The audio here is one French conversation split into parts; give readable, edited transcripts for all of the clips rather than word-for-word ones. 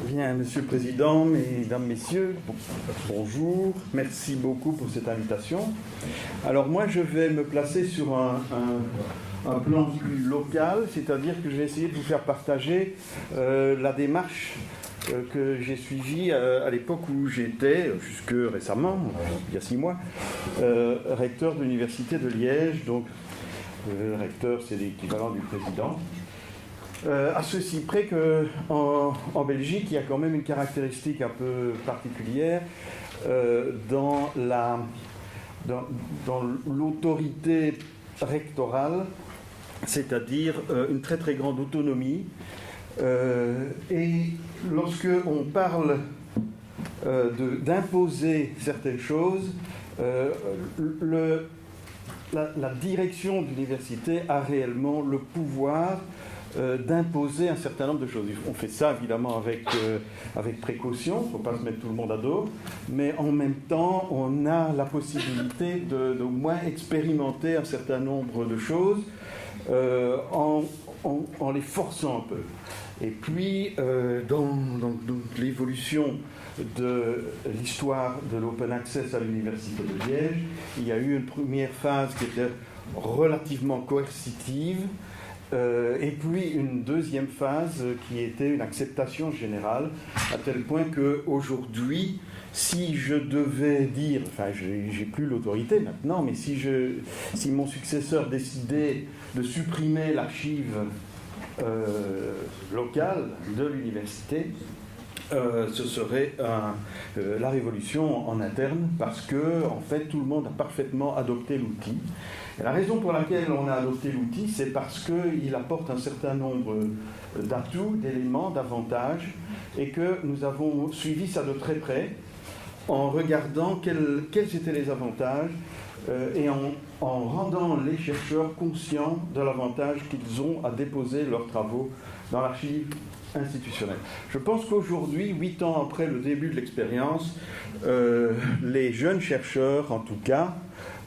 Bien, Monsieur le Président, Mesdames, Messieurs, bonjour, merci beaucoup pour cette invitation. Alors moi, je vais me placer sur un plan plus local, c'est-à-dire que je vais essayer de vous faire partager la démarche que j'ai suivie à l'époque où j'étais, jusque récemment, il y a 6 mois, recteur de l'Université de Liège. Donc, le recteur, c'est l'équivalent du président. À ceci près qu'en Belgique, il y a quand même une caractéristique un peu particulière dans l'autorité rectorale, c'est-à-dire une très très grande autonomie. Et lorsque on parle d'imposer certaines choses, la direction de l'université a réellement le pouvoir d'imposer un certain nombre de choses. On fait ça évidemment avec précaution, il ne faut pas se mettre tout le monde à dos, mais en même temps, on a la possibilité de moins expérimenter un certain nombre de choses en les forçant un peu. Et puis, dans l'évolution de l'histoire de l'open access à l'Université de Liège, il y a eu une première phase qui était relativement coercitive, et puis une deuxième phase qui était une acceptation générale, à tel point qu'aujourd'hui, si je devais dire, enfin j'ai plus l'autorité maintenant, mais si mon successeur décidait de supprimer l'archive locale de l'université, ce serait la révolution en interne, parce que en fait tout le monde a parfaitement adopté l'outil. Et la raison pour laquelle on a adopté l'outil, c'est parce qu'il apporte un certain nombre d'atouts, d'éléments, d'avantages, et que nous avons suivi ça de très près en regardant quels étaient les avantages et en rendant les chercheurs conscients de l'avantage qu'ils ont à déposer leurs travaux dans l'archive institutionnelle. Je pense qu'aujourd'hui, 8 ans après le début de l'expérience, les jeunes chercheurs, en tout cas,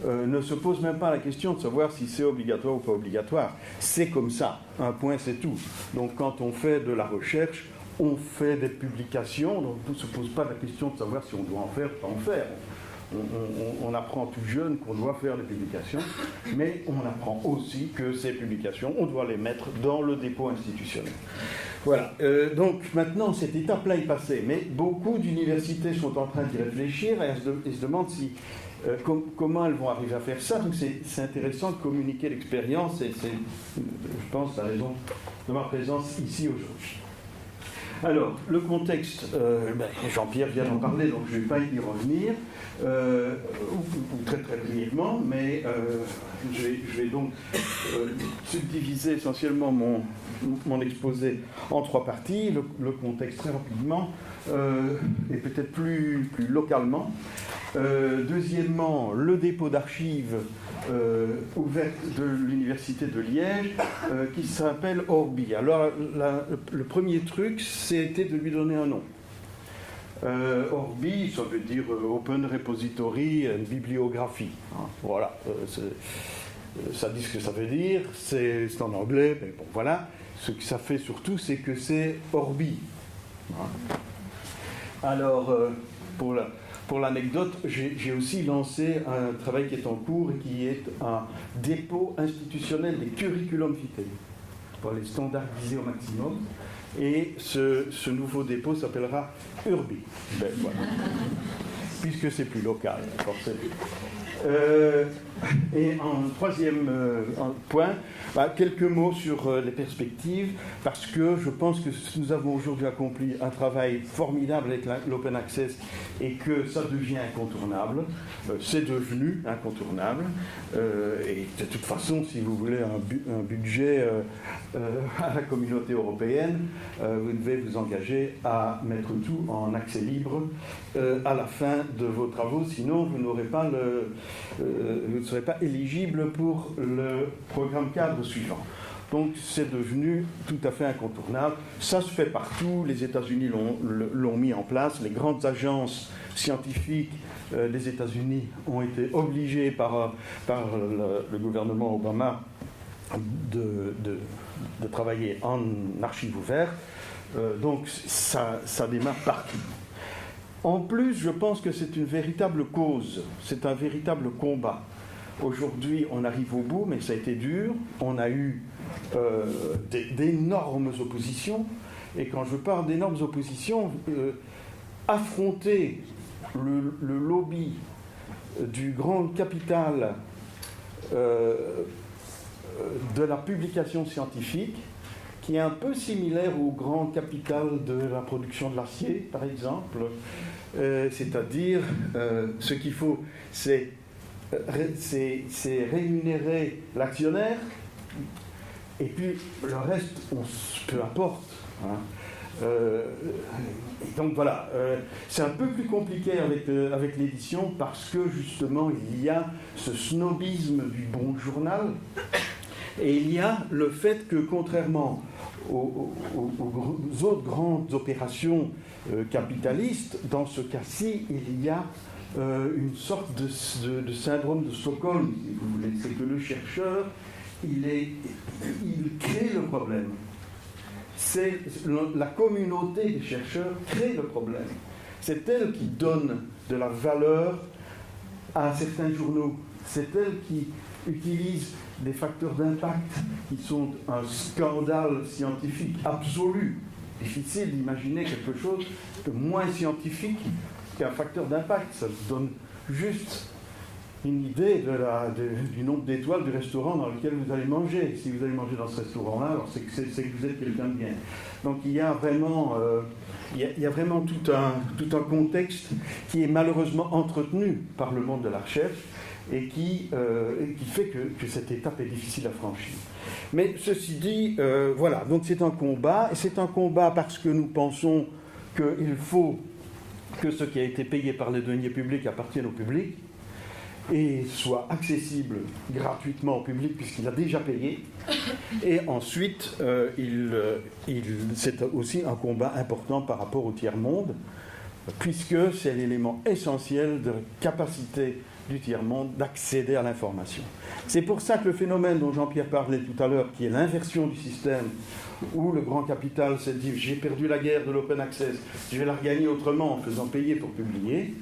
ne se posent même pas la question de savoir si c'est obligatoire ou pas obligatoire. C'est comme ça, un point c'est tout. Donc quand on fait de la recherche, on fait des publications, donc on ne se pose pas la question de savoir si on doit en faire ou pas en faire. On apprend tout jeune qu'on doit faire des publications, mais on apprend aussi que ces publications, on doit les mettre dans le dépôt institutionnel. Voilà, donc maintenant cette étape-là est passée, mais beaucoup d'universités sont en train d'y réfléchir et se demandent comment elles vont arriver à faire ça. Donc c'est intéressant de communiquer l'expérience, et c'est, je pense, la raison de ma présence ici aujourd'hui. Alors, le contexte, Jean-Pierre vient d'en parler, donc je ne vais pas y revenir, ou très très brièvement, mais je vais donc subdiviser essentiellement mon exposé en 3 parties. Le contexte très rapidement, et peut-être plus localement. Deuxièmement, le dépôt d'archives ouverte de l'Université de Liège, qui s'appelle Orbi. Alors, le premier truc, c'était de lui donner un nom. Orbi, ça veut dire Open Repository and Bibliographie. Hein, voilà, ça dit ce que ça veut dire, c'est en anglais, mais bon, voilà. Ce que ça fait surtout, c'est que c'est Orbi. Hein. Alors, pour l'anecdote, j'ai aussi lancé un travail qui est en cours et qui est un dépôt institutionnel des curriculum vitae pour les standardiser au maximum. Et ce nouveau dépôt s'appellera Urbi. Voilà. Puisque c'est plus local, forcément. Et en troisième point, quelques mots sur les perspectives, parce que je pense que nous avons aujourd'hui accompli un travail formidable avec l'open access et que ça devient incontournable. C'est devenu incontournable. Et de toute façon, si vous voulez un budget à la communauté européenne, vous devez vous engager à mettre tout en accès libre à la fin de vos travaux, sinon vous n'aurez pas vous ne serez pas éligible pour le programme cadre suivant. Donc c'est devenu tout à fait incontournable. Ça se fait partout, les États-Unis l'ont mis en place, les grandes agences scientifiques des États-Unis ont été obligées par le gouvernement Obama de travailler en archives ouvertes. Donc ça démarre partout. En plus, je pense que c'est une véritable cause, c'est un véritable combat. Aujourd'hui, on arrive au bout, mais ça a été dur. On a eu d'énormes oppositions. Et quand je parle d'énormes oppositions, affronter le lobby du grand capital de la publication scientifique, qui est un peu similaire au grand capital de la production de l'acier, par exemple. C'est-à-dire, ce qu'il faut, c'est rémunérer l'actionnaire, et puis le reste, peu importe. Hein. Donc voilà, c'est un peu plus compliqué avec l'édition, parce que justement, il y a ce snobisme du bon journal, et il y a le fait que, contrairement aux autres grandes opérations capitalistes, dans ce cas-ci, il y a une sorte de syndrome de Stockholm, si vous voulez. C'est que le chercheur, il crée le problème. C'est la communauté des chercheurs crée le problème. C'est elle qui donne de la valeur à certains journaux. C'est elle qui utilise des facteurs d'impact qui sont un scandale scientifique absolu. Difficile d'imaginer quelque chose de moins scientifique qu'un facteur d'impact. Ça donne juste une idée du nombre d'étoiles du restaurant dans lequel vous allez manger. Si vous allez manger dans ce restaurant-là, alors c'est que vous êtes quelqu'un de bien. Donc il y a vraiment, tout un contexte qui est malheureusement entretenu par le monde de la recherche, et qui fait que cette étape est difficile à franchir. Mais ceci dit, voilà, donc c'est un combat, et c'est un combat parce que nous pensons qu'il faut que ce qui a été payé par les deniers publics appartienne au public, et soit accessible gratuitement au public, puisqu'il a déjà payé. Et ensuite, c'est aussi un combat important par rapport au tiers-monde, puisque c'est l'élément essentiel de la capacité du tiers-monde d'accéder à l'information. C'est pour ça que le phénomène dont Jean-Pierre parlait tout à l'heure, qui est l'inversion du système, où le grand capital s'est dit « j'ai perdu la guerre de l'open access, je vais la regagner autrement en faisant payer pour publier »,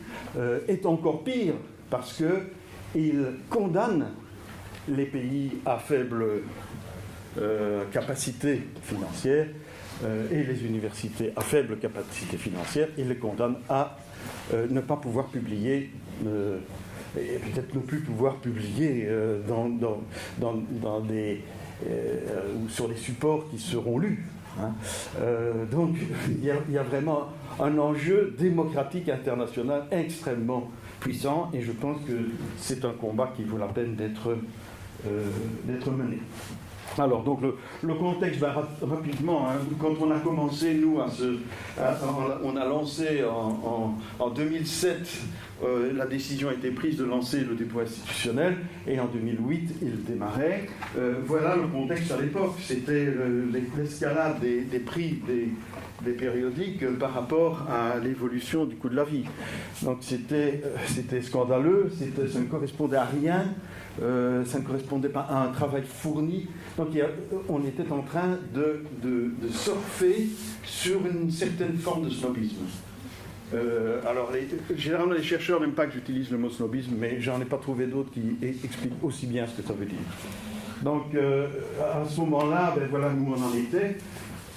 est encore pire, parce qu'il condamne les pays à faible capacité financière et les universités à faible capacité financière, il les condamne à ne pas pouvoir publier, et peut-être ne plus pouvoir publier ou sur des supports qui seront lus. Hein. Donc il y a vraiment un enjeu démocratique international extrêmement puissant, et je pense que c'est un combat qui vaut la peine d'être mené. Alors, donc, le contexte, rapidement, hein, quand on a commencé, nous, on a lancé en 2007, la décision a été prise de lancer le dépôt institutionnel, et en 2008, il démarrait. Voilà le contexte à l'époque, c'était l'escalade des prix des périodiques par rapport à l'évolution du coût de la vie. Donc c'était scandaleux, ça ne correspondait à rien, ça ne correspondait pas à un travail fourni. Donc on était en train de surfer sur une certaine forme de snobisme. Alors généralement les chercheurs n'aiment pas que j'utilise le mot snobisme, mais j'en ai pas trouvé d'autres qui expliquent aussi bien ce que ça veut dire. Donc à ce moment-là, voilà où on en était.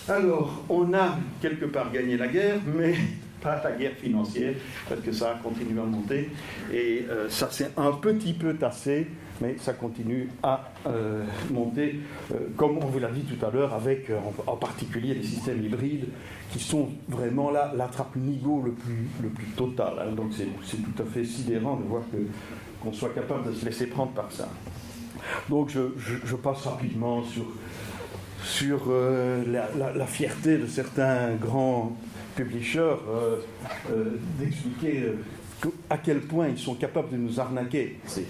Alors, on a quelque part gagné la guerre, mais pas la guerre financière, parce que ça a continué à monter, et ça s'est un petit peu tassé, mais ça continue à monter, comme on vous l'a dit tout à l'heure, avec en particulier les systèmes hybrides, qui sont vraiment là l'attrape-nigo le plus total. Hein. Donc c'est tout à fait sidérant de voir qu'on soit capable de se laisser prendre par ça. Donc je passe rapidement sur la fierté de certains grands publishers d'expliquer à quel point ils sont capables de nous arnaquer. C'est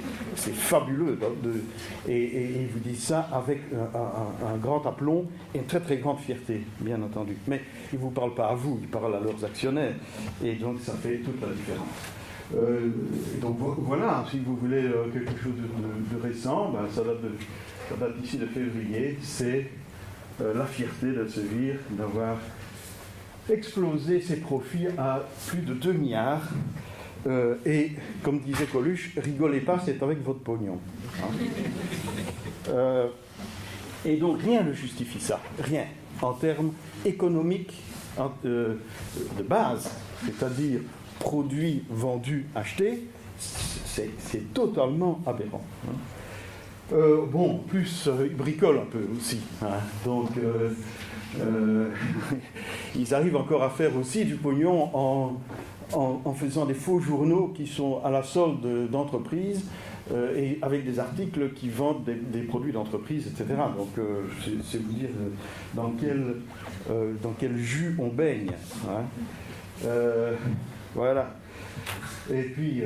fabuleux. Et ils vous disent ça avec un grand aplomb et une très très grande fierté, bien entendu. Mais ils ne vous parlent pas à vous, ils parlent à leurs actionnaires. Et donc ça fait toute la différence. Donc voilà, si vous voulez quelque chose de récent, ça date ici de février, c'est la fierté d'Elsevier d'avoir explosé ses profits à plus de 2 milliards. Et comme disait Coluche, rigolez pas, c'est avec votre pognon. Hein. Et donc rien ne justifie ça, rien, en termes économiques de base, c'est-à-dire produits vendus, achetés, c'est totalement aberrant. Hein. Bon, plus ils bricolent un peu aussi. Hein. Donc ils arrivent encore à faire aussi du pognon en faisant des faux journaux qui sont à la solde d'entreprises et avec des articles qui vendent des produits d'entreprise, etc. Donc, c'est vous dire dans quel jus on baigne. Hein. Voilà. Et puis,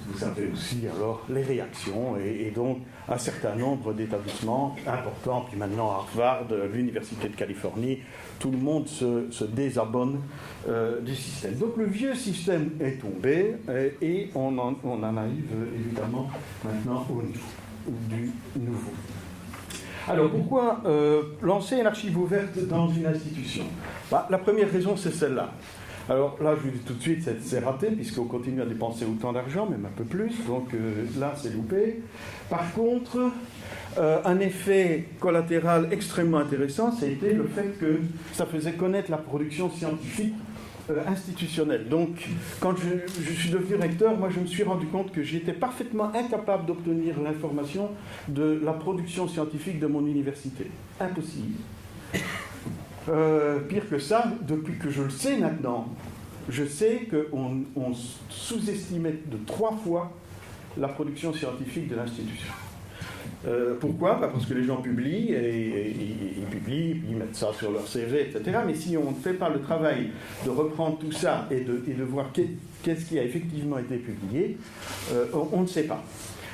vous savez aussi alors les réactions et donc un certain nombre d'établissements importants, puis maintenant Harvard, l'Université de Californie, tout le monde se désabonne du système. Donc le vieux système est tombé et on en arrive évidemment maintenant du nouveau. Alors pourquoi lancer une archive ouverte dans une institution ? La première raison c'est celle-là. Alors là, je vous dis tout de suite, c'est raté, puisqu'on continue à dépenser autant d'argent, même un peu plus, donc là, c'est loupé. Par contre, un effet collatéral extrêmement intéressant, c'était le fait que ça faisait connaître la production scientifique institutionnelle. Donc, quand je suis devenu recteur, moi, je me suis rendu compte que j'étais parfaitement incapable d'obtenir l'information de la production scientifique de mon université. Impossible. Pire que ça, depuis que je le sais maintenant, je sais qu'on sous-estimait de 3 fois la production scientifique de l'institution. Pourquoi ? Parce que les gens publient, et ils publient, ils mettent ça sur leur CV, etc. Mais si on ne fait pas le travail de reprendre tout ça et de voir qu'est-ce qui a effectivement été publié, on ne sait pas.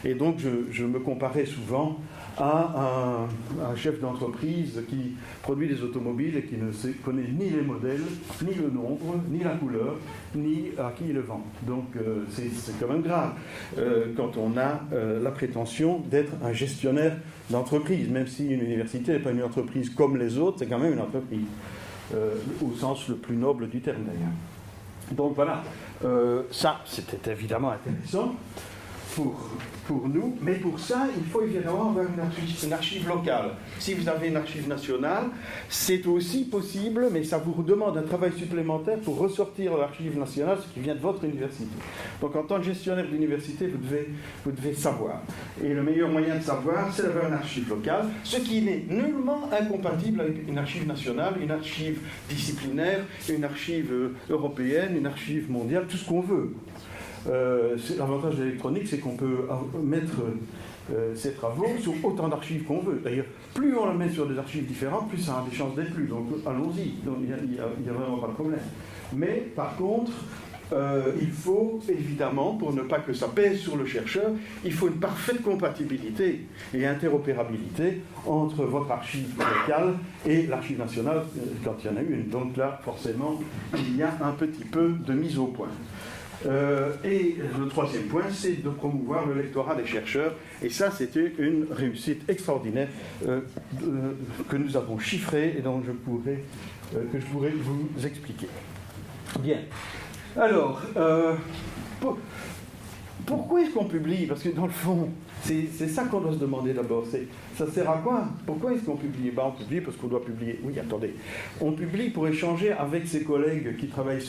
Et donc je me comparais souvent à un chef d'entreprise qui produit des automobiles et qui ne connaît ni les modèles, ni le nombre, ni la couleur, ni à qui il le vend. Donc c'est quand même grave quand on a la prétention d'être un gestionnaire d'entreprise, même si une université n'est pas une entreprise comme les autres, c'est quand même une entreprise, au sens le plus noble du terme d'ailleurs. Donc voilà, ça c'était évidemment intéressant pour nous, mais pour ça, il faut évidemment avoir une archive locale. Si vous avez une archive nationale, c'est aussi possible, mais ça vous demande un travail supplémentaire pour ressortir l'archive nationale, ce qui vient de votre université. Donc en tant que gestionnaire d'université, vous devez savoir. Et le meilleur moyen de savoir, c'est d'avoir une archive locale, ce qui n'est nullement incompatible avec une archive nationale, une archive disciplinaire, une archive européenne, une archive mondiale, tout ce qu'on veut. L'avantage de l'électronique, c'est qu'on peut mettre ses travaux sur autant d'archives qu'on veut. D'ailleurs, plus on le met sur des archives différentes, plus ça a des chances d'être lu. Donc allons-y, il n'y a vraiment pas de problème. Mais par contre, il faut évidemment, pour ne pas que ça pèse sur le chercheur, il faut une parfaite compatibilité et interopérabilité entre votre archive locale et l'archive nationale quand il y en a une. Donc là, forcément, il y a un petit peu de mise au point. Et le troisième point, c'est de promouvoir le lectorat des chercheurs. Et ça, c'était une réussite extraordinaire que nous avons chiffrée et dont que je pourrais vous expliquer. Bien. Alors, pourquoi est-ce qu'on publie ? Parce que dans le fond, c'est ça qu'on doit se demander d'abord. Ça sert à quoi ? Pourquoi est-ce qu'on publie ? On publie parce qu'on doit publier. Oui, attendez. On publie pour échanger avec ses collègues qui travaillent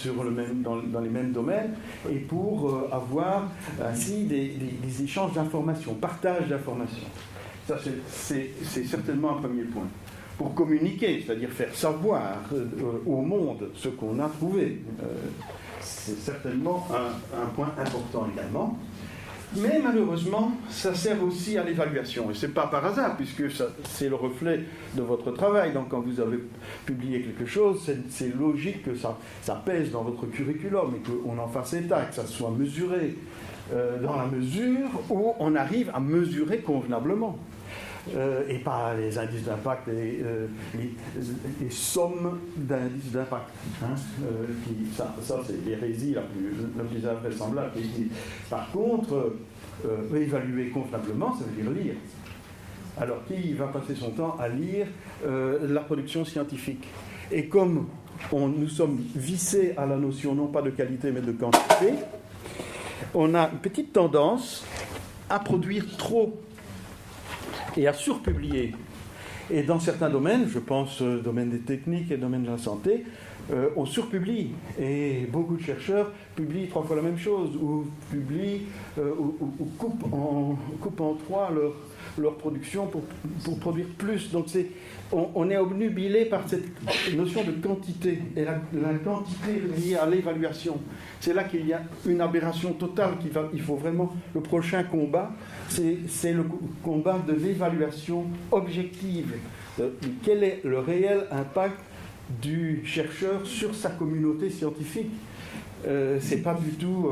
dans les mêmes domaines et pour avoir ainsi des échanges d'informations, partage d'informations. Ça, c'est certainement un premier point. Pour communiquer, c'est-à-dire faire savoir au monde ce qu'on a trouvé. C'est certainement un point important également. Mais malheureusement, ça sert aussi à l'évaluation. Et ce n'est pas par hasard, puisque c'est le reflet de votre travail. Donc quand vous avez publié quelque chose, c'est logique que ça pèse dans votre curriculum et qu'on en fasse état, que ça soit mesuré dans la mesure où on arrive à mesurer convenablement. Et pas les indices d'impact, les sommes d'indices d'impact. Hein, ça c'est l'hérésie la plus invraisemblable. Par contre, évaluer convenablement, ça veut dire lire. Alors, qui va passer son temps à lire la production scientifique? Et comme nous sommes vissés à la notion non pas de qualité mais de quantité, on a une petite tendance à produire trop et à surpublier. Et dans certains domaines, je pense au domaine des techniques et au domaine de la santé, on surpublie. Et beaucoup de chercheurs publient 3 fois la même chose, ou publient, ou coupent en 3 leur production pour produire plus. Donc on est obnubilé par cette notion de quantité, et la quantité liée à l'évaluation. C'est là qu'il y a une aberration totale. Il faut vraiment, le prochain combat, c'est le combat de l'évaluation objective. Quel est le réel impact du chercheur sur sa communauté scientifique? C'est pas du tout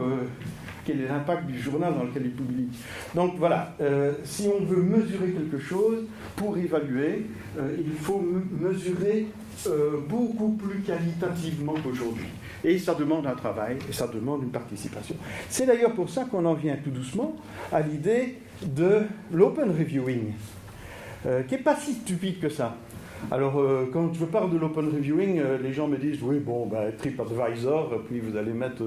quel est l'impact du journal dans lequel il publie. Donc voilà, si on veut mesurer quelque chose, pour évaluer, il faut mesurer beaucoup plus qualitativement qu'aujourd'hui. Et ça demande un travail, et ça demande une participation. C'est d'ailleurs pour ça qu'on en vient tout doucement à l'idée de l'open reviewing, qui n'est pas si stupide que ça. Alors, quand je parle de l'open reviewing, les gens me disent, oui, bon, TripAdvisor, puis vous allez mettre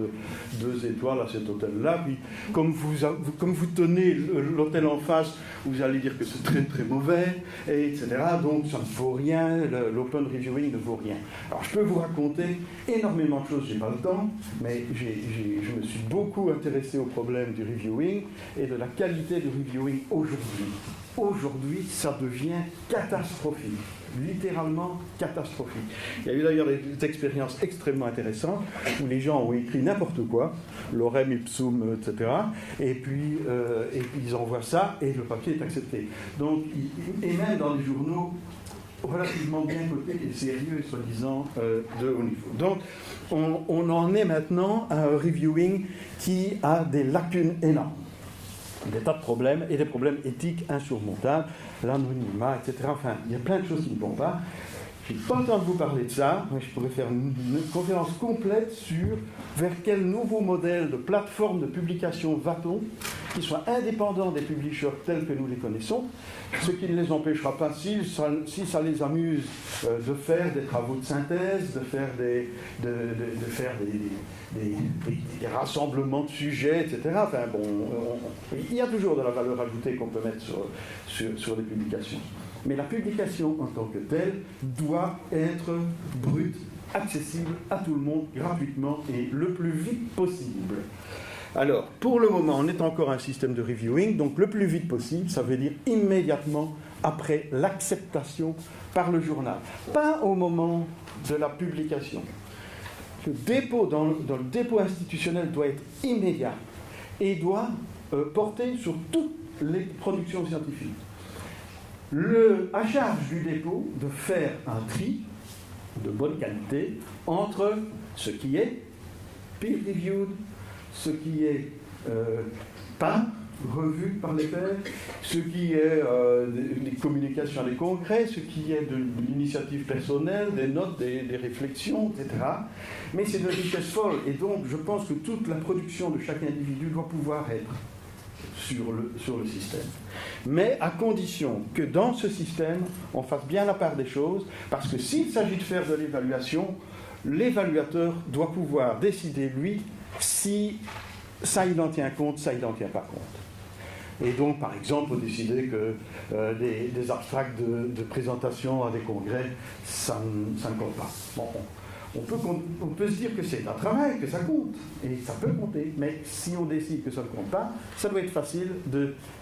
2 étoiles à cet hôtel-là, puis comme vous tenez l'hôtel en face, vous allez dire que c'est très très mauvais, etc. Donc, ça ne vaut rien, l'open reviewing ne vaut rien. Alors, je peux vous raconter énormément de choses, je n'ai pas le temps, mais je me suis beaucoup intéressé au problème du reviewing et de la qualité du reviewing aujourd'hui. Aujourd'hui, ça devient catastrophique. Littéralement catastrophique. Il y a eu d'ailleurs des expériences extrêmement intéressantes où les gens ont écrit n'importe quoi, lorem ipsum, etc. Et puis ils envoient ça et le papier est accepté. Donc, et même dans les journaux relativement bien cotés et sérieux, soi-disant, de haut niveau. Donc, on en est maintenant à un reviewing qui a des lacunes énormes. Des tas de problèmes, et des problèmes éthiques insurmontables, l'anonymat, etc. Enfin, il y a plein de choses qui ne vont pas. Je n'ai pas le temps de vous parler de ça, mais je pourrais faire une conférence complète sur vers quel nouveau modèle de plateforme de publication va-t-on, qui soit indépendant des publishers tels que nous les connaissons, ce qui ne les empêchera pas, si ça les amuse, de faire des travaux de synthèse, de faire des rassemblements de sujets, etc. Enfin, bon, il y a toujours de la valeur ajoutée qu'on peut mettre sur les publications. Mais la publication en tant que telle doit être brute, accessible à tout le monde, gratuitement et le plus vite possible. Alors, pour le moment, on est encore un système de reviewing, donc le plus vite possible, ça veut dire immédiatement après l'acceptation par le journal. Pas au moment de la publication. Le dépôt dans le dépôt institutionnel doit être immédiat et doit porter sur toutes les productions scientifiques. À charge du dépôt de faire un tri de bonne qualité entre ce qui est peer-reviewed, ce qui est pas revu par les pairs, ce qui est des communications à des congrès, ce qui est de l'initiative personnelle, des notes, des réflexions, etc. Mais c'est de richesse folle, et donc je pense que toute la production de chaque individu doit pouvoir être sur le système. Mais à condition que dans ce système, on fasse bien la part des choses, parce que s'il s'agit de faire de l'évaluation, l'évaluateur doit pouvoir décider, lui, si ça il en tient compte, ça il n'en tient pas compte. Et donc, par exemple, décider que des abstracts de présentation à des congrès, ça ne compte pas. Bon, on peut se dire que c'est un travail, que ça compte, et ça peut compter, mais si on décide que ça ne compte pas, ça doit être facile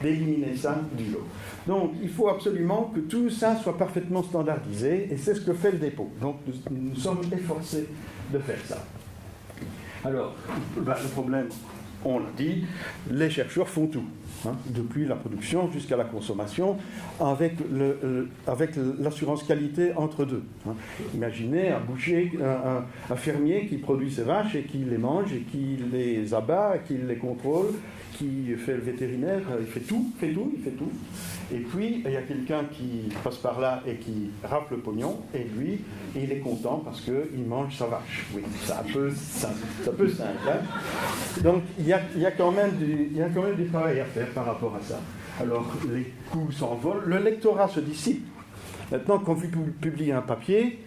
d'éliminer ça du lot. Donc, il faut absolument que tout ça soit parfaitement standardisé, et c'est ce que fait le dépôt. Donc, nous sommes efforcés de faire ça. Alors, le problème, on l'a dit, les chercheurs font tout, depuis la production jusqu'à la consommation, avec l'assurance qualité entre deux. Imaginez un boucher, un fermier qui produit ses vaches et qui les mange et qui les abat, qui les contrôle, qui fait le vétérinaire, il fait tout. Et puis, il y a quelqu'un qui passe par là et qui rafle le pognon, et lui, il est content parce qu'il mange sa vache. Oui, c'est un peu simple. Donc, il y a quand même du travail à faire par rapport à ça. alors les coûts s'envolent, le lectorat se dissipe. Maintenant, quand vous publiez un papier,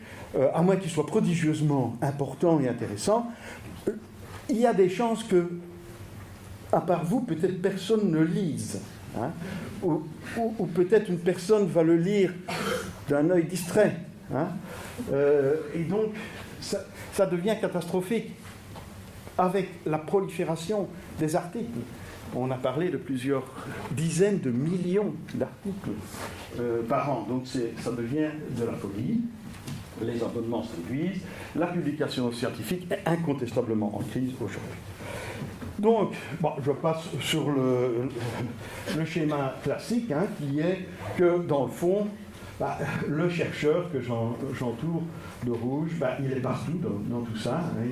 à moins qu'il soit prodigieusement important et intéressant, il y a des chances que, à part vous, peut-être personne ne lise. Hein, ou peut-être une personne va le lire d'un œil distrait. Hein, et donc, ça devient catastrophique avec la prolifération des articles. On a parlé de plusieurs dizaines de millions d'articles par an. Donc ça devient de la folie. Les abonnements se réduisent. La publication scientifique est incontestablement en crise aujourd'hui. Donc, bon, je passe sur le schéma classique, hein, qui est que, dans le fond, le chercheur que j'entoure de rouge, il est partout dans tout ça. Hein,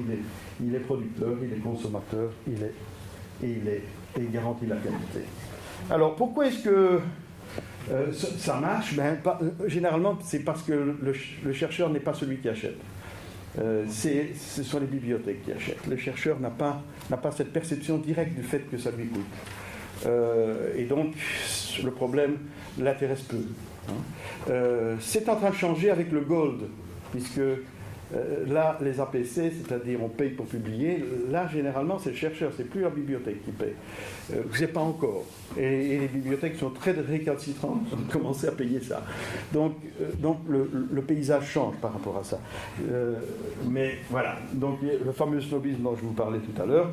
il est producteur, il est consommateur, il garantit la qualité. Alors, pourquoi est-ce que ça marche? Généralement, c'est parce que le chercheur n'est pas celui qui achète. Ce sont les bibliothèques qui achètent. Le chercheur n'a pas cette perception directe du fait que ça lui coûte. Et donc, le problème l'intéresse peu. Hein. C'est en train de changer avec le gold, puisque là, les APC, c'est-à-dire on paye pour publier, là, généralement, c'est le chercheur, c'est plus la bibliothèque qui paye. Vous savez pas encore. Et les bibliothèques sont très récalcitrantes, ont commencé à payer ça. Donc le paysage change par rapport à ça. Mais voilà, donc le fameux snobisme dont je vous parlais tout à l'heure,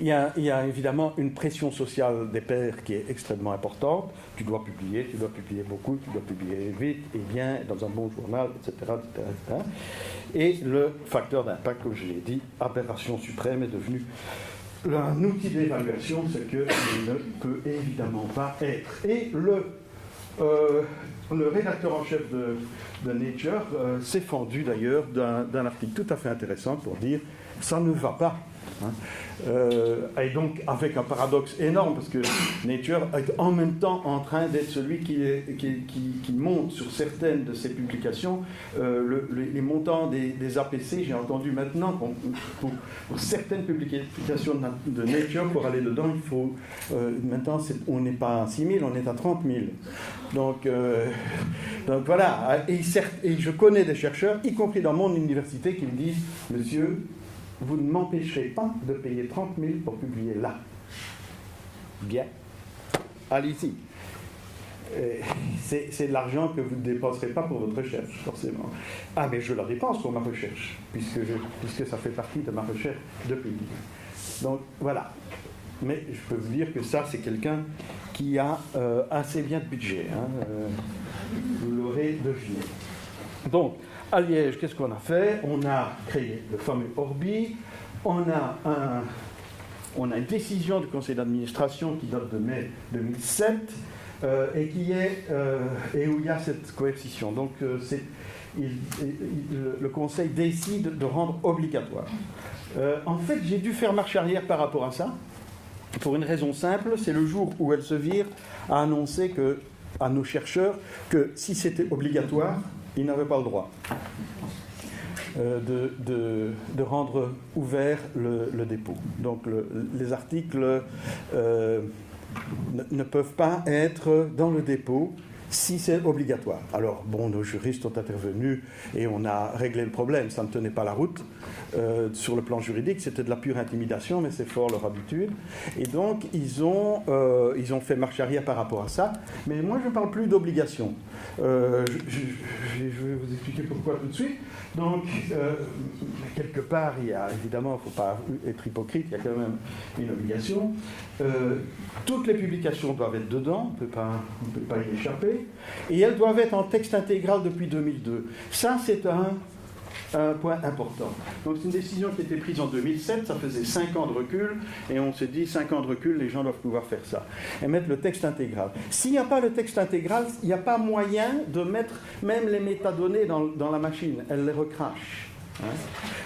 il y a évidemment une pression sociale des pairs qui est extrêmement importante. Tu dois publier beaucoup, tu dois publier vite et bien, dans un bon journal, etc. Et le facteur d'impact, comme je l'ai dit, aberration suprême, est devenu un outil d'évaluation, ce qu'il ne peut évidemment pas être. Et le rédacteur en chef de Nature s'est fendu d'ailleurs d'un article tout à fait intéressant pour dire « ça ne va pas ». Hein. Et donc avec un paradoxe énorme, parce que Nature est en même temps en train d'être celui qui monte sur certaines de ses publications les montants des APC. J'ai entendu maintenant pour certaines publications de Nature, pour aller dedans, il faut maintenant on n'est pas à 6 000, on est à 30 000. Donc voilà, et je connais des chercheurs, y compris dans mon université, qui me disent « Monsieur, vous ne m'empêcherez pas de payer 30 000 pour publier là. » Bien. Allez-y. C'est de l'argent que vous ne dépenserez pas pour votre recherche, forcément. Ah, mais je la dépense pour ma recherche, puisque ça fait partie de ma recherche de publier. Donc, voilà. Mais je peux vous dire que ça, c'est quelqu'un qui a assez bien de budget. Hein, vous l'aurez deviné. Donc, à Liège, qu'est-ce qu'on a fait? On a créé le fameux Orbi, on a une décision du conseil d'administration qui date de mai 2007 et où il y a cette coercition. Donc le conseil décide de rendre obligatoire. En fait, j'ai dû faire marche arrière par rapport à ça, pour une raison simple, c'est le jour où Elsevier a annoncé à nos chercheurs que si c'était obligatoire, ils n'avaient pas le droit de rendre ouvert le dépôt. Donc les articles ne peuvent pas être dans le dépôt si c'est obligatoire. Alors, bon, nos juristes sont intervenus et on a réglé le problème. Ça ne tenait pas la route. Sur le plan juridique, c'était de la pure intimidation, mais c'est fort leur habitude. Et donc, ils ont fait marche arrière par rapport à ça. Mais moi, je ne parle plus d'obligation. Je vais vous expliquer pourquoi tout de suite. Donc, quelque part, il y a évidemment, il ne faut pas être hypocrite, il y a quand même une obligation. Toutes les publications doivent être dedans, on ne peut pas y échapper. Et elles doivent être en texte intégral depuis 2002. Ça, c'est un point important. Donc c'est une décision qui a été prise en 2007, ça faisait 5 ans de recul, et on s'est dit 5 ans de recul, les gens doivent pouvoir faire ça. Et mettre le texte intégral. S'il n'y a pas le texte intégral, il n'y a pas moyen de mettre même les métadonnées dans la machine, elle les recrache. Hein.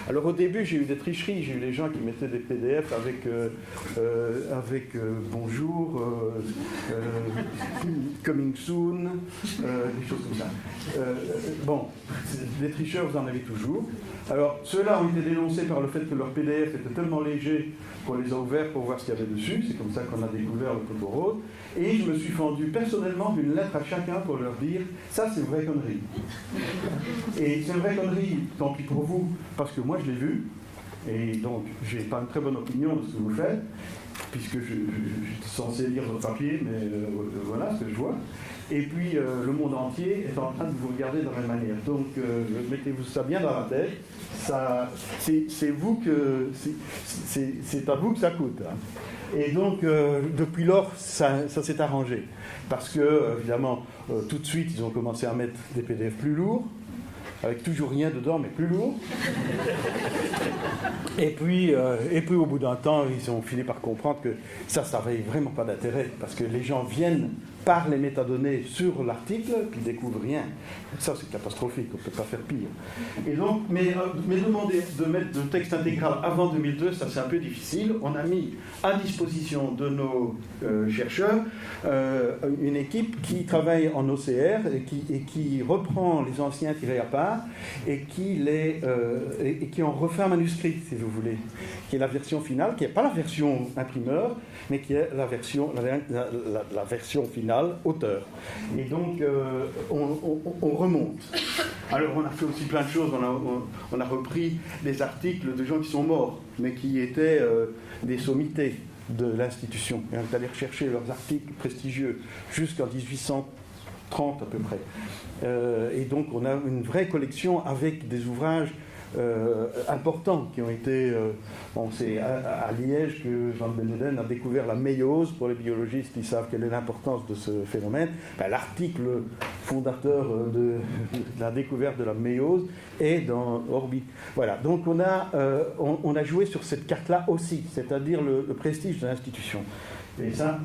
Alors au début j'ai eu des tricheries, j'ai eu des gens qui mettaient des PDF avec bonjour, coming soon, des choses comme ça. Bon, des tricheurs, vous en avez toujours. Alors, ceux-là ont été dénoncés par le fait que leur PDF était tellement léger qu'on les a ouverts pour voir ce qu'il y avait dessus. C'est comme ça qu'on a découvert le photo rose. Et je me suis fendu personnellement d'une lettre à chacun pour leur dire « ça, c'est une vraie connerie ». Et c'est une vraie connerie, tant pis pour vous, parce que moi, je l'ai vu. Et donc, je n'ai pas une très bonne opinion de ce que vous faites, puisque je suis censé lire votre papier, mais voilà ce que je vois. Et puis, le monde entier est en train de vous regarder de la même manière. Donc, mettez-vous ça bien dans la tête. C'est à vous que ça coûte. Hein. Et donc, depuis lors, ça s'est arrangé. Parce que, évidemment, tout de suite, ils ont commencé à mettre des PDF plus lourds, avec toujours rien dedans, mais plus lourd. Et puis, au bout d'un temps, ils ont fini par comprendre que ça n'avait vraiment pas d'intérêt, parce que les gens viennent par les métadonnées sur l'article, puis découvrent rien. Ça, c'est catastrophique, on ne peut pas faire pire. Et donc, mais demander de mettre de texte intégral avant 2002, ça c'est un peu difficile. On a mis à disposition de nos chercheurs une équipe qui travaille en OCR et qui reprend les anciens tirés à part et qui en refait un manuscrit, si vous voulez, qui est la version finale, qui n'est pas la version imprimeur, mais qui est la version finale auteur. Et donc, on remonte. Alors, on a fait aussi plein de choses. On a repris des articles de gens qui sont morts, mais qui étaient des sommités de l'institution. Et on est allé rechercher leurs articles prestigieux jusqu'en 1830 à peu près. Et donc, on a une vraie collection avec des ouvrages importants qui ont été... c'est à Liège que Jean Beneden a découvert la méiose. Pour les biologistes, ils savent quelle est l'importance de ce phénomène. L'article fondateur de la découverte de la méiose est dans Orbit. Voilà, donc on a joué sur cette carte-là aussi, c'est-à-dire le prestige de l'institution. Et ça,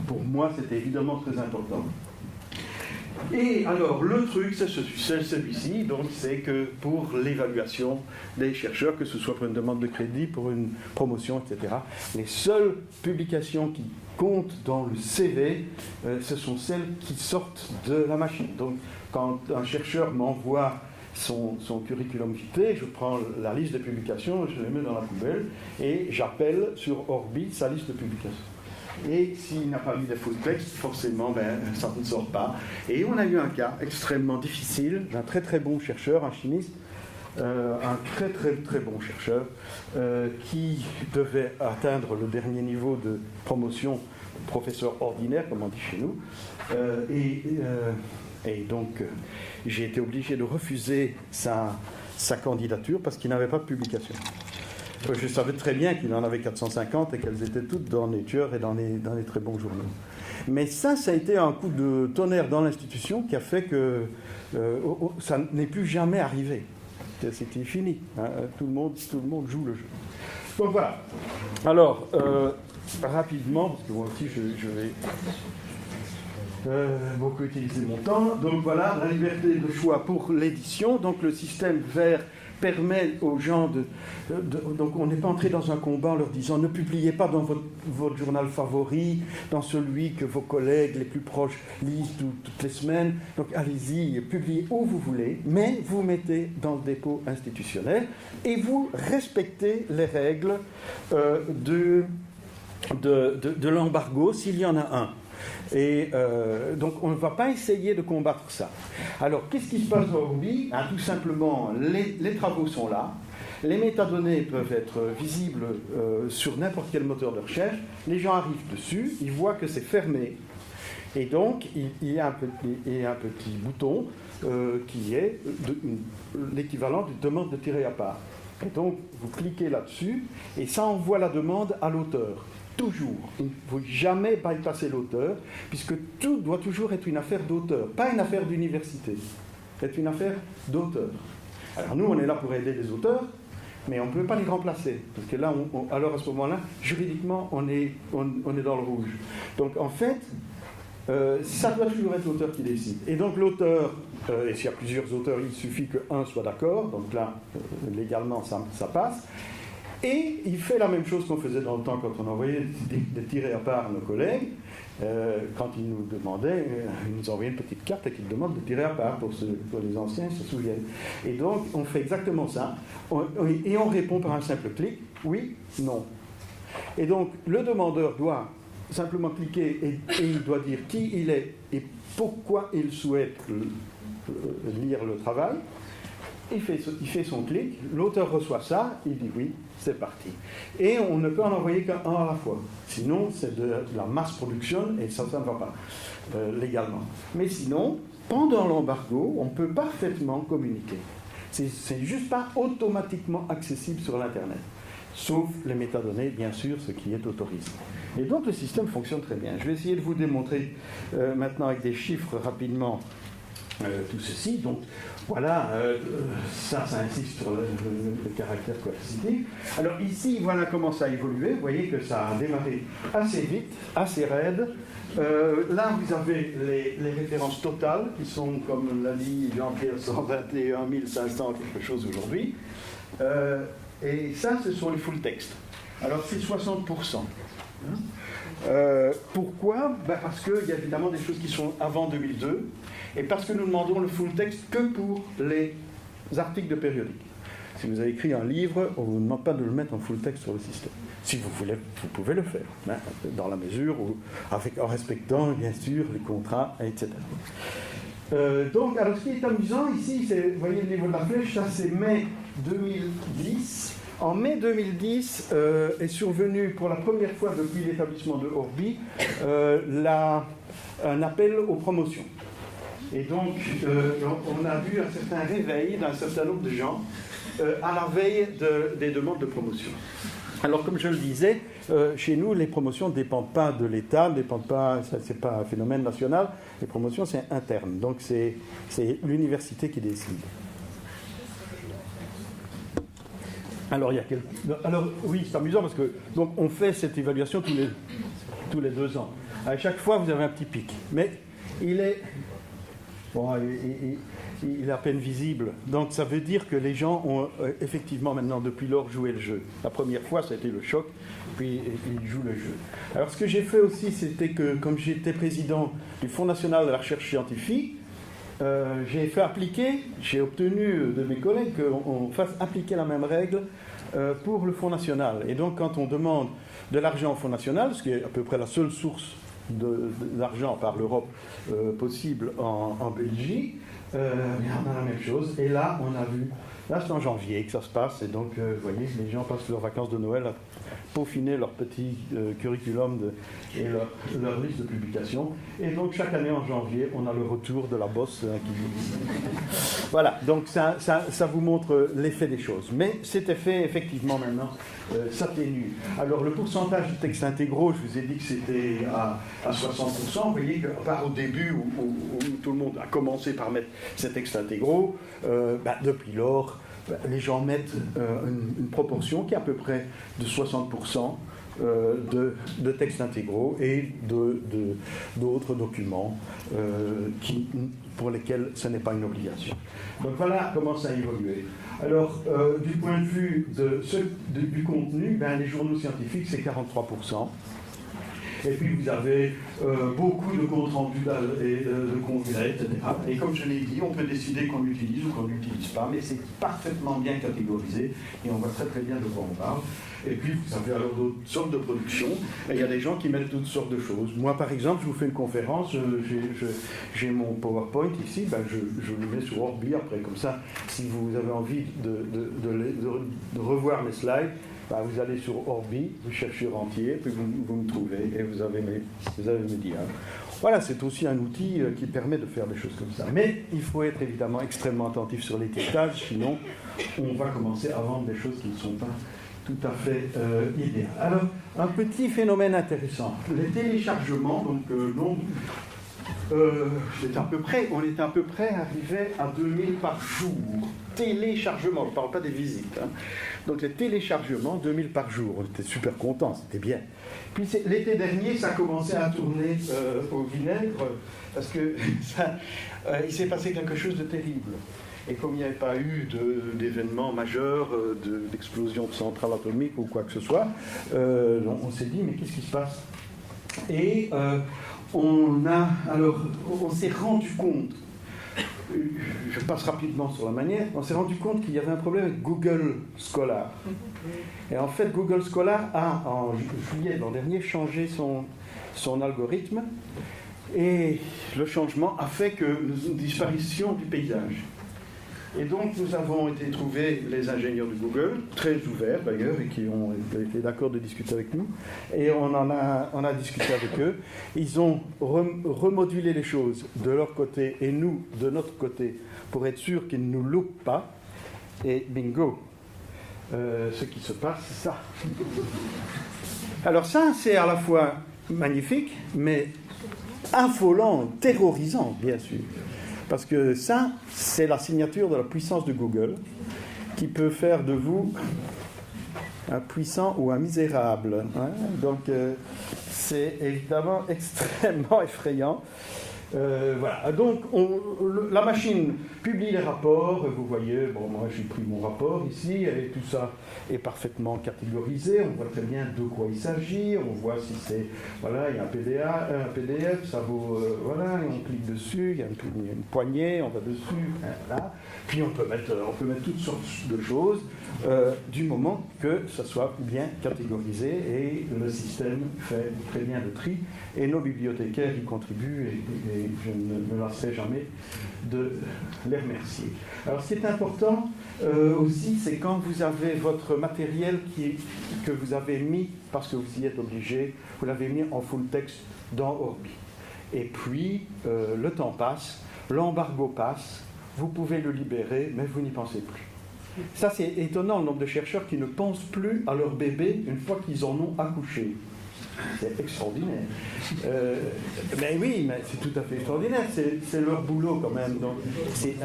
pour moi, c'était évidemment très important. Et alors, le truc, c'est celui-ci, donc c'est que pour l'évaluation des chercheurs, que ce soit pour une demande de crédit, pour une promotion, etc., les seules publications qui comptent dans le CV, ce sont celles qui sortent de la machine. Donc, quand un chercheur m'envoie son curriculum vitae, je prends la liste de publications, je les mets dans la poubelle, et j'appelle sur Orbit sa liste de publications. Et s'il n'a pas mis de full text, forcément, ça ne sort pas. Et on a eu un cas extrêmement difficile d'un très très bon chercheur, un chimiste, un très très très bon chercheur, qui devait atteindre le dernier niveau de promotion, professeur ordinaire, comme on dit chez nous. Et donc, j'ai été obligé de refuser sa candidature parce qu'il n'avait pas de publication. Je savais très bien qu'il en avait 450 et qu'elles étaient toutes dans Nature et dans les très bons journaux. Mais ça a été un coup de tonnerre dans l'institution qui a fait que ça n'est plus jamais arrivé. C'était fini. Hein. Tout le monde joue le jeu. Donc voilà. Alors, rapidement, parce que moi aussi je vais beaucoup utiliser mon temps. Donc voilà, la liberté de choix pour l'édition. Donc le système vert permet aux gens donc on n'est pas entré dans un combat en leur disant ne publiez pas dans votre journal favori, dans celui que vos collègues les plus proches lisent toutes les semaines, donc allez-y, publiez où vous voulez, mais vous mettez dans le dépôt institutionnel et vous respectez les règles de l'embargo s'il y en a un. Et donc on ne va pas essayer de combattre ça. Alors qu'est-ce qui se passe dans Orbit ? Tout simplement, les travaux sont là, les métadonnées peuvent être visibles sur n'importe quel moteur de recherche, les gens arrivent dessus, ils voient que c'est fermé, et donc il y a un petit bouton qui est l'équivalent d'une demande de tirer à part. Et donc vous cliquez là-dessus, et ça envoie la demande à l'auteur. Toujours. Il ne faut jamais bypasser l'auteur, puisque tout doit toujours être une affaire d'auteur, pas une affaire d'université. C'est une affaire d'auteur. Alors nous, on est là pour aider les auteurs, mais on ne peut pas les remplacer. Parce que là, alors à ce moment-là, juridiquement, on est dans le rouge. Donc en fait, ça doit toujours être l'auteur qui décide. Et donc l'auteur, et s'il y a plusieurs auteurs, il suffit qu'un soit d'accord, donc là, légalement, ça passe. Et il fait la même chose qu'on faisait dans le temps quand on envoyait des tirés à part à nos collègues. quand ils nous demandaient, ils nous envoyaient une petite carte et qu'ils demandent de tirer à part pour que les anciens se souviennent. Et donc, on fait exactement ça. Et on répond par un simple clic, oui, non. Et donc, le demandeur doit simplement cliquer et il doit dire qui il est et pourquoi il souhaite lire le travail. Il fait son clic, l'auteur reçoit ça, il dit oui, c'est parti. Et on ne peut en envoyer qu'un à la fois. Sinon, c'est de la mass production et ça ne va pas légalement. Mais sinon, pendant l'embargo, on peut parfaitement communiquer. C'est juste pas automatiquement accessible sur l'Internet. Sauf les métadonnées, bien sûr, ce qui est autorisé. Et donc le système fonctionne très bien. Je vais essayer de vous démontrer maintenant avec des chiffres rapidement tout ceci. Donc voilà, ça insiste sur le caractère coercitif. Alors ici, voilà comment ça a évolué. Vous voyez que ça a démarré assez vite, assez raide. Là, vous avez les références totales qui sont, comme l'a dit Jean-Pierre, 121 500 quelque chose aujourd'hui. Et ça, ce sont les full textes. Alors, c'est 60%. Pourquoi ? Parce qu'il y a évidemment des choses qui sont avant 2002, et parce que nous demandons le full texte que pour les articles de périodique. Si vous avez écrit un livre, on ne vous demande pas de le mettre en full texte sur le système. Si vous voulez, vous pouvez le faire, hein, dans la mesure où, en respectant, bien sûr, les contrats, etc. Donc, alors ce qui est amusant ici, c'est, vous voyez le niveau de la flèche, ça c'est mai 2010. En mai 2010 est survenu pour la première fois depuis l'établissement de Orbi un appel aux promotions. Et donc, on a vu un certain réveil d'un certain nombre de gens à la veille des demandes de promotion. Alors, comme je le disais, chez nous, les promotions ne dépendent pas de l'État, ce n'est pas un phénomène national, les promotions, c'est interne. Donc, c'est l'université qui décide. Alors, oui, c'est amusant parce que donc, on fait cette évaluation tous les 2 ans. À chaque fois, vous avez un petit pic. Mais il est à peine visible. Donc, ça veut dire que les gens ont effectivement maintenant, depuis lors, joué le jeu. La première fois, ça a été le choc, puis ils jouent le jeu. Alors, ce que j'ai fait aussi, c'était que, comme j'étais président du Fonds national de la recherche scientifique, j'ai obtenu de mes collègues qu'on fasse appliquer la même règle pour le Fonds national. Et donc, quand on demande de l'argent au Fonds national, ce qui est à peu près la seule source d'argent par l'Europe possible en Belgique, on a la même chose. Et là, on a vu, là c'est en janvier que ça se passe, et donc, vous voyez, les gens passent leurs vacances de Noël à peaufiner leur petit curriculum et leur liste de publications. Et donc, chaque année en janvier, on a le retour de la bosse Voilà, donc ça vous montre l'effet des choses. Mais cet effet, effectivement, maintenant, s'atténue. Alors, le pourcentage de textes intégraux, je vous ai dit que c'était à 60%. Vous voyez qu'à part au début, où tout le monde a commencé par mettre ces textes intégraux, depuis lors, les gens mettent une proportion qui est à peu près de 60% de textes intégraux et d'autres documents pour lesquels ce n'est pas une obligation. Donc voilà comment ça a évolué. Alors, du point de vue du contenu, les journaux scientifiques, c'est 43%. Et puis vous avez beaucoup de comptes rendus de congrès, etc. Et comme je l'ai dit, on peut décider qu'on l'utilise ou qu'on ne l'utilise pas, mais c'est parfaitement bien catégorisé et on voit très très bien de quoi on parle. Et puis vous avez alors d'autres sortes de productions, et il y a des gens qui mettent toutes sortes de choses. Moi par exemple, je vous fais une conférence, j'ai mon PowerPoint ici, je le mets sur Orbi après, comme ça, si vous avez envie de revoir mes slides, vous allez sur Orbi, vous cherchez Rentier, puis vous me trouvez et vous avez mes dias. Voilà, c'est aussi un outil qui permet de faire des choses comme ça. Mais il faut être évidemment extrêmement attentif sur l'étiquetage, sinon on va commencer à vendre des choses qui ne sont pas tout à fait idéales. Alors, un petit phénomène intéressant. Les téléchargements, donc on était à peu près arrivé à 2000 par jour. Téléchargements, je ne parle pas des visites. Hein. Donc les téléchargements, 2000 par jour. On était super contents, c'était bien. Puis l'été dernier, ça a commencé à tourner au vinaigre, parce que il s'est passé quelque chose de terrible. Et comme il n'y avait pas eu d'événement majeur, d'explosion de centrales atomiques ou quoi que ce soit, on s'est dit, mais qu'est-ce qui se passe ? Et on s'est rendu compte, je passe rapidement sur la manière, on s'est rendu compte qu'il y avait un problème avec Google Scholar. Et en fait, Google Scholar a, en juillet de l'an dernier, changé son algorithme, et le changement a fait que nous disparitions du paysage. Et donc nous avons été trouver les ingénieurs de Google, très ouverts d'ailleurs, et qui ont été d'accord de discuter avec nous, et on a discuté avec eux. Ils ont remodulé les choses de leur côté et nous de notre côté pour être sûr qu'ils ne nous loupent pas, et bingo, ce qui se passe, c'est ça. Alors ça, c'est à la fois magnifique, mais affolant, terrorisant, bien sûr. Parce que ça, c'est la signature de la puissance de Google qui peut faire de vous un puissant ou un misérable. Hein. Donc, c'est évidemment extrêmement effrayant. Voilà. Donc, la machine publie les rapports. Vous voyez, bon, moi j'ai pris mon rapport ici, et tout ça est parfaitement catégorisé. On voit très bien de quoi il s'agit. On voit si c'est, voilà, il y a un PDF, ça vaut, voilà, et on clique dessus, il y a une poignée, on va dessus, voilà. Puis on peut mettre toutes sortes de choses du moment que ça soit bien catégorisé, et le système fait très bien le tri, et nos bibliothécaires y contribuent, et je ne me lasserai jamais de les remercier. Alors ce qui est important aussi, c'est quand vous avez votre matériel que vous avez mis, parce que vous y êtes obligé, vous l'avez mis en full text dans Orbi. Et puis, le temps passe, l'embargo passe, vous pouvez le libérer, mais vous n'y pensez plus. Ça, c'est étonnant, le nombre de chercheurs qui ne pensent plus à leur bébé une fois qu'ils en ont accouché. C'est extraordinaire. Mais oui, mais c'est tout à fait extraordinaire. C'est leur boulot quand même. Donc c'est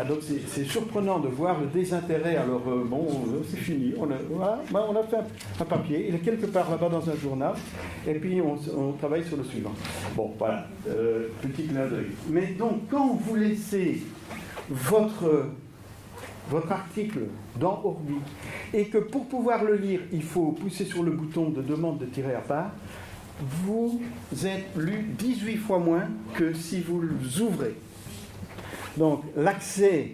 surprenant de voir le désintérêt. Alors, bon, c'est fini. On a fait un papier. Il est quelque part là-bas dans un journal. Et puis, on travaille sur le suivant. Bon, voilà. Petit clin d'œil. Mais donc, quand vous laissez votre article dans Orbi, et que pour pouvoir le lire, il faut pousser sur le bouton de demande de tirer à part, vous êtes lu 18 fois moins que si vous l'ouvrez. Donc l'accès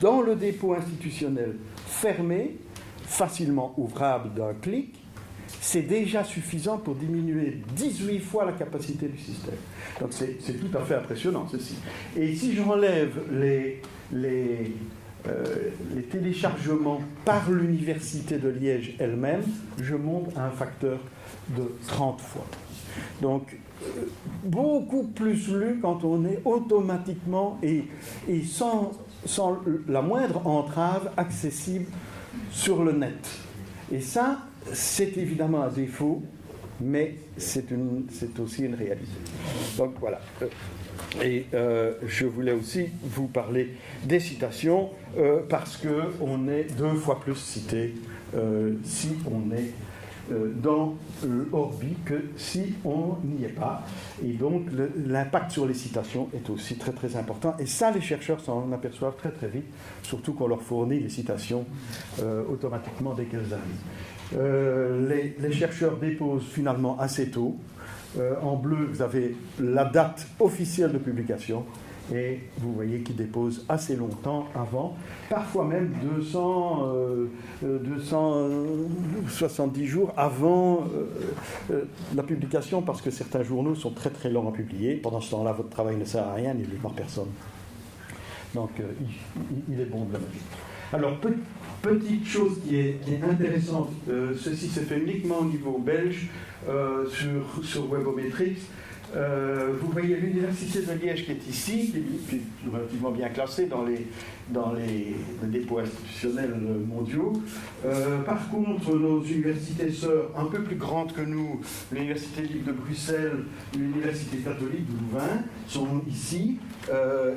dans le dépôt institutionnel fermé, facilement ouvrable d'un clic, c'est déjà suffisant pour diminuer 18 fois la capacité du système. Donc c'est tout à fait impressionnant, ceci. Et si j'enlève les téléchargements par l'université de Liège elle-même, je monte à un facteur de 30 fois. Donc, beaucoup plus lu quand on est automatiquement et sans la moindre entrave accessible sur le net. Et ça, c'est évidemment un défaut, mais c'est aussi une réalité. Donc voilà. Et je voulais aussi vous parler des citations, parce qu'on est 2 fois plus cité si on est dans Orbi que si on n'y est pas. Et donc l'impact sur les citations est aussi très très important. Et ça, les chercheurs s'en aperçoivent très très vite, surtout qu'on leur fournit les citations automatiquement dès qu'elles arrivent. Les chercheurs déposent finalement assez tôt. En bleu, vous avez la date officielle de publication, et vous voyez qu'ils déposent assez longtemps avant, parfois même 270 jours avant la publication, parce que certains journaux sont très très lents à publier. Pendant ce temps-là, votre travail ne sert à rien, il n'est lu par personne. Donc il est bon de la magie. Alors, petite chose qui est intéressante, ceci s'est fait uniquement au niveau belge, sur Webometrics. Vous voyez l'université de Liège qui est ici, qui est relativement bien classée dans les dépôts institutionnels mondiaux. Par contre, nos universités sœurs, un peu plus grandes que nous, l'Université libre de Bruxelles, l'Université catholique de Louvain, sont ici.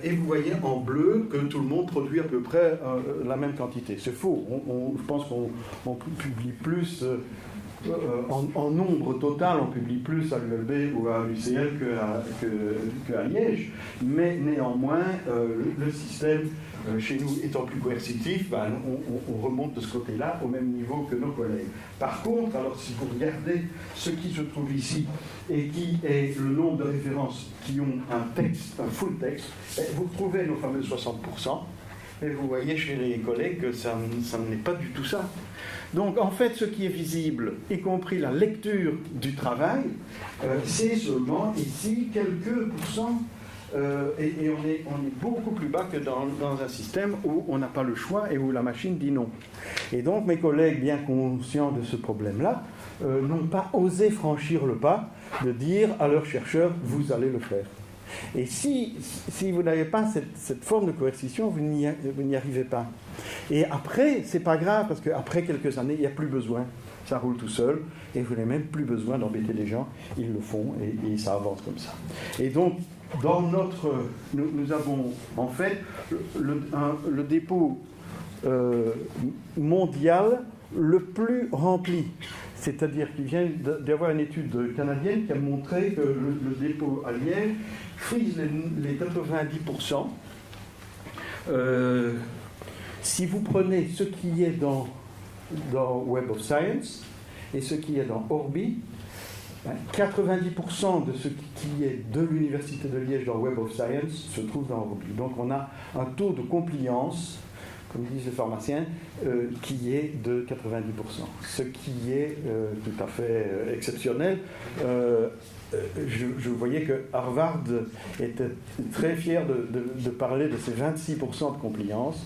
Et vous voyez en bleu que tout le monde produit à peu près la même quantité. C'est faux. Je pense qu'on publie plus. En nombre total, on publie plus à l'ULB ou à l'UCL qu'à Liège, mais néanmoins, le système chez nous étant plus coercitif, ben, on remonte de ce côté-là au même niveau que nos collègues. Par contre, alors si vous regardez ce qui se trouve ici et qui est le nombre de références qui ont un texte, un full texte, vous retrouvez nos fameux 60%, et vous voyez chez les collègues que ça n'est pas du tout ça. Donc en fait, ce qui est visible, y compris la lecture du travail, c'est seulement ici quelques pourcents. Et on est beaucoup plus bas que dans un système où on n'a pas le choix et où la machine dit non. Et donc mes collègues, bien conscients de ce problème-là, n'ont pas osé franchir le pas de dire à leurs chercheurs « vous allez le faire ». Et si vous n'avez pas cette forme de coercition, vous n'y arrivez pas. Et après, c'est pas grave, parce qu'après quelques années, il n'y a plus besoin. Ça roule tout seul, et vous n'avez même plus besoin d'embêter les gens. Ils le font, et ça avance comme ça. Et donc, dans nous avons en fait le dépôt mondial le plus rempli. C'est-à-dire qu'il vient d'avoir une étude canadienne qui a montré que le dépôt à Liège frise les 90%. Si vous prenez ce qui est dans Web of Science et ce qui est dans Orbi, 90% de ce qui est de l'Université de Liège dans Web of Science se trouve dans Orbi. Donc on a un taux de compliance, comme disent les pharmaciens, qui est de 90%. Ce qui est tout à fait exceptionnel. Je voyais que Harvard était très fier de parler de ces 26% de compliance.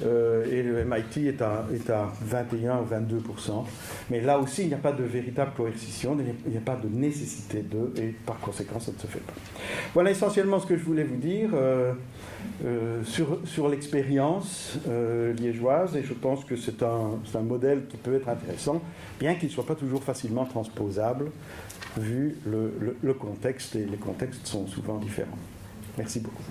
Et le MIT est à 21 ou 22%. Mais là aussi, il n'y a pas de véritable coercition, il n'y a pas de nécessité et par conséquent, ça ne se fait pas. Voilà essentiellement ce que je voulais vous dire sur l'expérience liégeoise, et je pense que c'est un modèle qui peut être intéressant, bien qu'il ne soit pas toujours facilement transposable, vu le contexte, et les contextes sont souvent différents. Merci beaucoup.